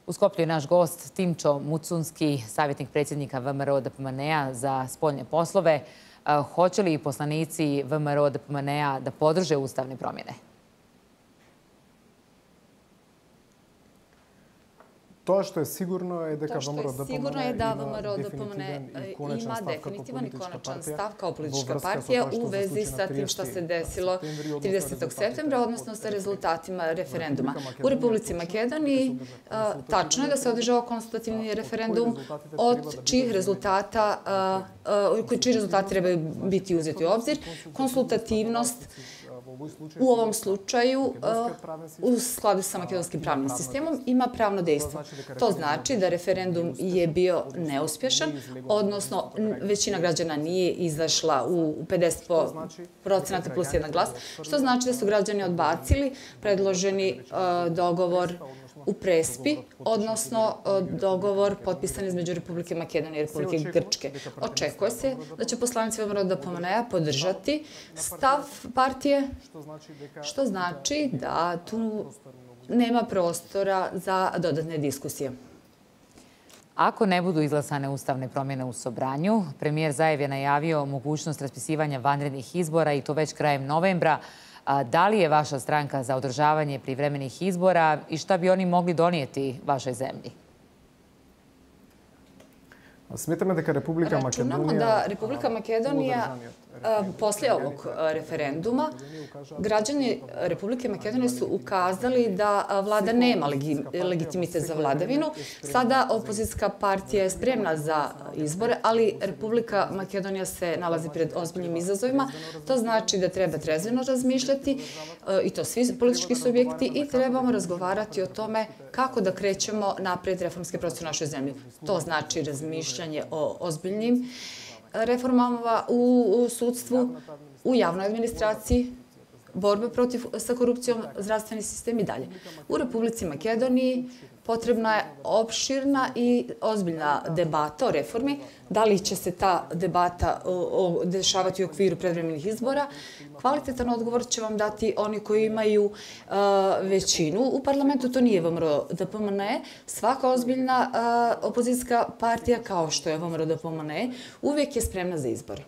U Skoplju je naš gost Timčo Mucunski, savjetnik predsjednika VMRO-DPMNE-a za spoljne poslove. Hoće li poslanici VMRO-DPMNE-a da podrže ustavne promjene? To što je sigurno je da VMRO-DPMNE ima definitivan i konačan stav kao politička partija u vezi sa tim što se desilo 30. septembra, odnosno sa rezultatima referenduma. U Republici Makedoniji tačno je da se održao konstitutivni referendum od čiji rezultati trebaju biti uzeti u obzir. Konsultativnost u ovom slučaju, u skladu sa makedonskim pravnim sistemom, ima pravno dejstvo. To znači da referendum je bio neuspješan, odnosno većina građana nije izašla u 50% plus jedan glas, što znači da su građani odbacili predloženi dogovor u Prespi, odnosno dogovor potpisan između Republike Makedonije i Republike Grčke. Očekuje se da će poslanici VMRO-DPMNE-a podržati stav partije, što znači da tu nema prostora za dodatne diskusije. Ako ne budu izglasane ustavne promjene u Sobranju, premijer Zajev je najavio mogućnost raspisivanja vanrednih izbora i to već krajem novembra. Da li je vaša stranka za održavanje privremenih izbora i šta bi oni mogli donijeti vašoj zemlji? Računamo da Republika Makedonija poslije ovog referenduma građani Republike Makedonije su ukazali da vlada nema legitimitet za vladavinu. Sada opozicijska partija je spremna za izbore, ali Republika Makedonija se nalazi pred ozbiljnim izazovima. To znači da treba trezveno razmišljati i to svi politički subjekti i trebamo razgovarati o tome kako da krećemo napred reformske procese u našoj zemlji. To znači razmišljanje o ozbiljnim reformama u sudstvu, u javnoj administraciji, borbe sa korupcijom, zdravstveni sistem i dalje. U Republici Makedoniji potrebna je opširna i ozbiljna debata o reformi. Da li će se ta debata dešavati u okviru predvremenih izbora? Kvalitetan odgovor će vam dati oni koji imaju većinu u parlamentu. To nije VMRO-DPMNE. Svaka ozbiljna opozicijska partija, kao što je VMRO-DPMNE, uvijek je spremna za izbore.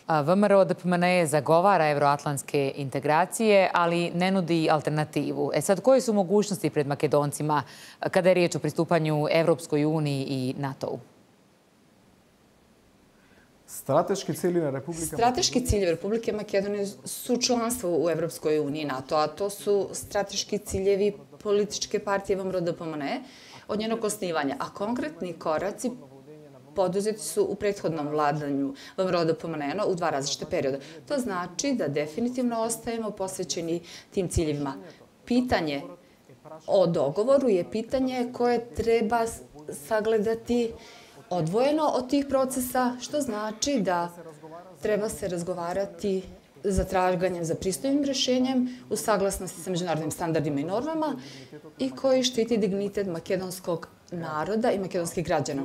VMRO-DPMNE zagovara evroatlantske integracije, ali ne nudi alternativu. Sad, koje su mogućnosti pred Makedoncima kada je riječ o pristupanju Evropskoj uniji i NATO-u? Strateški ciljevi Republike Makedonije su članstvo u Evropskoj uniji i NATO, a to su strateški ciljevi političke partije VMRO-DPMNE od njenog osnivanja, a konkretni koraci poduzeti su u prethodnom vladanju VMRO-DPMNE u dva različite perioda. To znači da definitivno ostajemo posvećeni tim ciljevima. Pitanje o dogovoru je pitanje koje treba sagledati odvojeno od tih procesa, što znači da treba se razgovarati za traganjem za pristojnim rješenjem u saglasnosti sa međunarodnim standardima i normama i koji štiti dignitet makedonskog naroda i makedonskih građana.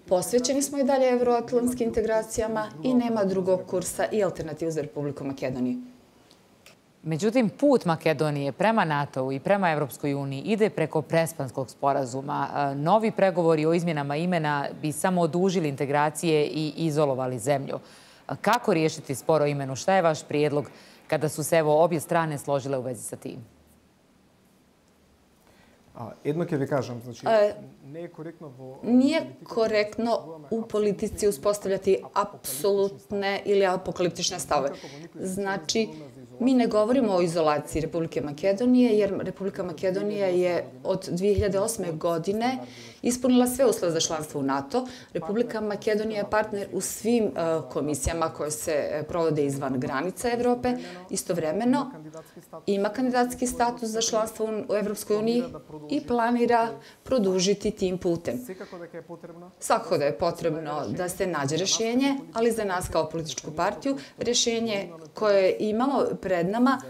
Posvećeni smo i dalje evroatlantskim integracijama i nema drugog kursa i alternativu za Republiku Makedoniju. Međutim, put Makedonije prema NATO-u i prema Evropskoj uniji ide preko Prespanskog sporazuma. Novi pregovori o izmjenama imena bi samo odužili integracije i izolovali zemlju. Kako riješiti spor o imenu? Šta je vaš prijedlog kada su se obje strane složile u vezi sa tim? Nije korektno u politici uspostavljati apsolutne ili apokaliptične stavove. Znači, mi ne govorimo o izolaciji Republike Makedonije, jer Republika Makedonija je od 2008. godine ispunila sve uslove za članstvo u NATO. Republika Makedonija je partner u svim komisijama koje se provode izvan granica Evrope. Istovremeno ima kandidatski status za članstvo u Evropskoj uniji i planira produžiti tim putem. Svakako da je potrebno da se nađe rješenje, ali za nas kao političku partiju rješenje koje imamo pred nama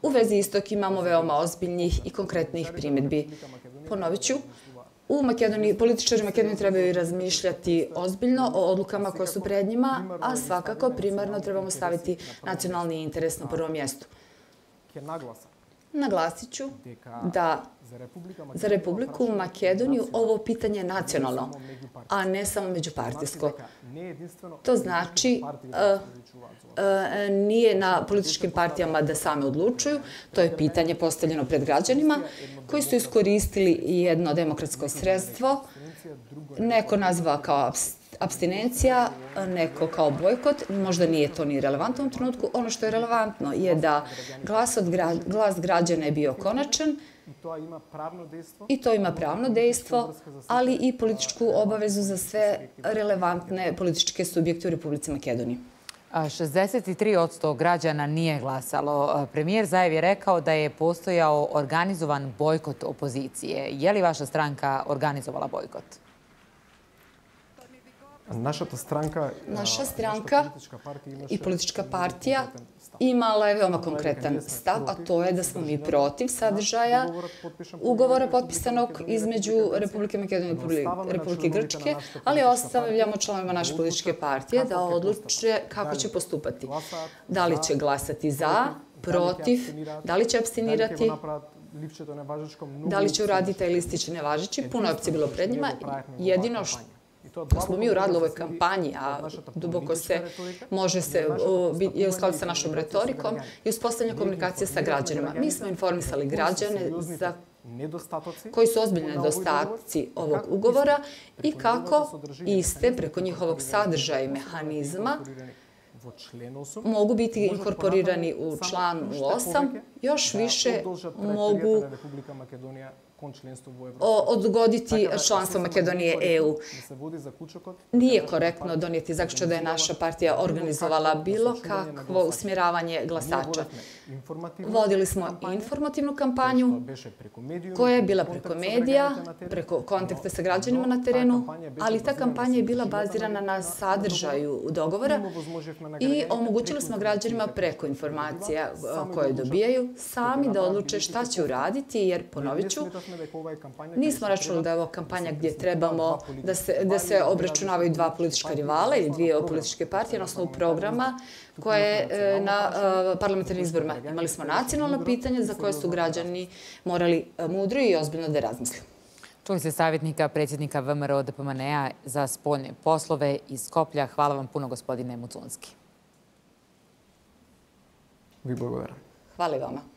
u vezi istog imamo veoma ozbiljnih i konkretnih primjedbi. Ponovit ću, političari u Makedoniji trebaju razmišljati ozbiljno o odlukama koje su pred njima, a svakako primarno trebamo staviti nacionalni interes na prvom mjestu. Naglasit ću da za Republiku Makedoniju ovo pitanje je nacionalno, a ne samo međupartijsko. To znači nije na političkim partijama da same odlučuju, to je pitanje postavljeno pred građanima koji su iskoristili jedno demokratsko sredstvo, neko naziva kao apstinencija, neko kao bojkot, možda nije to ni relevantno u trenutku. Ono što je relevantno je da glas građana je bio konačan i to ima pravno dejstvo, ali i političku obavezu za sve relevantne političke subjekte u Republici Makedoniji. 63% građana nije glasalo. Premijer Zaev je rekao da je postojao organizovan bojkot opozicije. Je li vaša stranka organizovala bojkot? Naša stranka i politička partija imala je veoma konkretan stav, a to je da smo mi protiv sadržaja ugovora potpisanog između Republike Makedonije i Republike Grčke, ali ostavljamo članovima naše političke partije da odluče kako će postupati. Da li će glasati za, protiv, da li će apstinirati, da li će uraditi taj listić nevažeći. Puno opcije bilo pred njima. Jedino što smo mi uradili u ovoj kampanji, a duboko se je u skladu sa našom retorikom i uspostavljanje komunikacije sa građanima. Mi smo informisali građane za koji su ozbiljni nedostaci ovog ugovora i kako iste preko njihovog sadržaja i mehanizma mogu biti inkorporirani u članu 8, još više mogu odgoditi članstvo Makedonije EU. Nije korektno donijeti zaključak da je naša partija organizovala bilo kakvo usmjeravanje glasača. Vodili smo informativnu kampanju koja je bila preko medija, preko kontakta sa građanima na terenu, ali ta kampanja je bila bazirana na sadržaju dogovora i omogućili smo građanima preko informacija koje dobijaju sami da odluče šta će uraditi, jer ponovit ću, nismo računali da je ovo kampanja gdje trebamo da se obračunavaju dva politička rivala ili dvije političke partije na osnovu programa koje na parlamentarnim izborima. Imali smo nacionalno pitanje za koje su građani morali mudro i ozbiljno da razmisle. Čuli ste savjetnika predsjednika VMRO DPMNE-a za spoljne poslove iz Skoplja. Hvala vam puno, gospodine Mucunski. Vi благодарам. Hvala i vama.